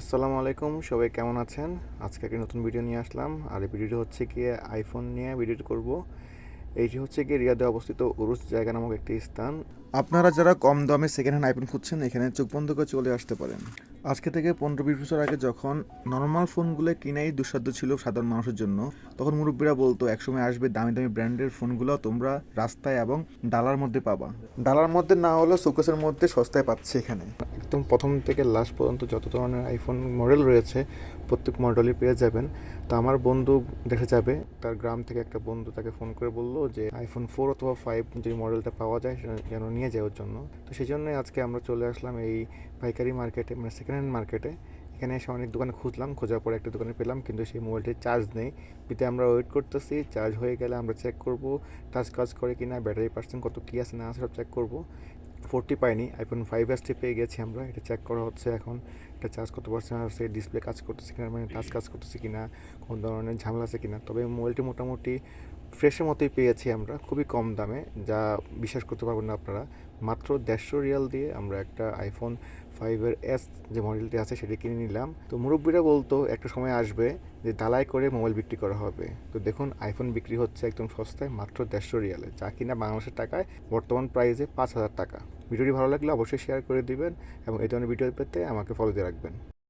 আসসালামু আলাইকুম, সবাই কেমন আছেন? আজকে একটা নতুন ভিডিও নিয়ে আসলাম। আর এই ভিডিওটি হচ্ছে গিয়ে আইফোন নিয়ে ভিডিওটি করব। এইটি হচ্ছে গিয়ে রিয়াদে অবস্থিত উরুস জায়গা নামক একটি স্থান। আপনারা যারা কম দামে সেকেন্ড হ্যান্ড আইফোন খুঁজছেন, এখানে চোখ বন্ধ করে চলে আসতে পারেন। আজকে থেকে 15-20 বছর আগে যখন নর্মাল ফোনগুলো কিনাই দুঃসাধ্য ছিল সাধারণ মানুষের জন্য, তখন মুরব্বীরা বলতো একসময় আসবে দামি দামি ব্র্যান্ডের ফোনগুলো তোমরা রাস্তায় এবং ডালার মধ্যে পাবা। ডালার মধ্যে না হলেও শোকেসের মধ্যে সস্তায় পাচ্ছে এখানে। একদম প্রথম থেকে লাস্ট পর্যন্ত যত ধরনের আইফোন মডেল রয়েছে প্রত্যেক মডেলই পেয়ে যাবেন। তো আমার বন্ধু দেখে যাবে, তার গ্রাম থেকে একটা বন্ধু তাকে ফোন করে বললো যে আইফোন 4 অথবা 5 যে মডেলটা পাওয়া যায় সেটা যেন নিয়ে যায় ওর জন্য। তো সেই জন্যই আজকে আমরা চলে আসলাম এই পাইকারি মার্কেটে, মানে সেকেন্ড হ্যান্ড মার্কেটে। এখানে এসে অনেক দোকানে খুঁজলাম, খোঁজার পরে একটা দোকানে পেলাম, কিন্তু সেই মোবাইলটির চার্জ নেই। বিতে আমরা ওয়েট করতেছি, চার্জ হয়ে গেলে আমরা চেক করব টাচ কাজ করে কিনা, ব্যাটারি পার্সেন্ট কত কী আছে না আছে সব চেক করব। 40 পাইনি, আইফোন 5S পেয়ে গেছি আমরা। এটা চেক করা হচ্ছে এখন, এটা চার্জ কত পার্সেন্ট আছে, ডিসপ্লে কাজ করতেছে কিনা, মানে টাচ কাজ করতেছে কিনা, কোনো ধরনের ঝামেলা আছে কিনা। তবে মোবাইলটি মোটামুটি ফ্রেশের মতোই পেয়েছি আমরা, খুবই কম দামে, যা বিশ্বাস করতে পারবেন না আপনারা। মাত্র 150 রিয়াল দিয়ে আমরা একটা আইফোন 5S যে মডেলটি আছে সেটি কিনে নিলাম। তো মুরব্বীরা বলতো একটা সময় আসবে যে দালাই করে মোবাইল বিক্রি করা হবে। তো দেখুন আইফোন বিক্রি হচ্ছে একদম সস্তায় মাত্র 150 রিয়ালে, যা কিনা বাংলাদেশের টাকায় বর্তমান প্রাইসে 5,000 টাকা। ভিডিওটি ভালো লাগলে অবশ্যই শেয়ার করে দিবেন এবং এই ধরনের ভিডিও পেতে আমাকে ফলো দিয়ে রাখবেন।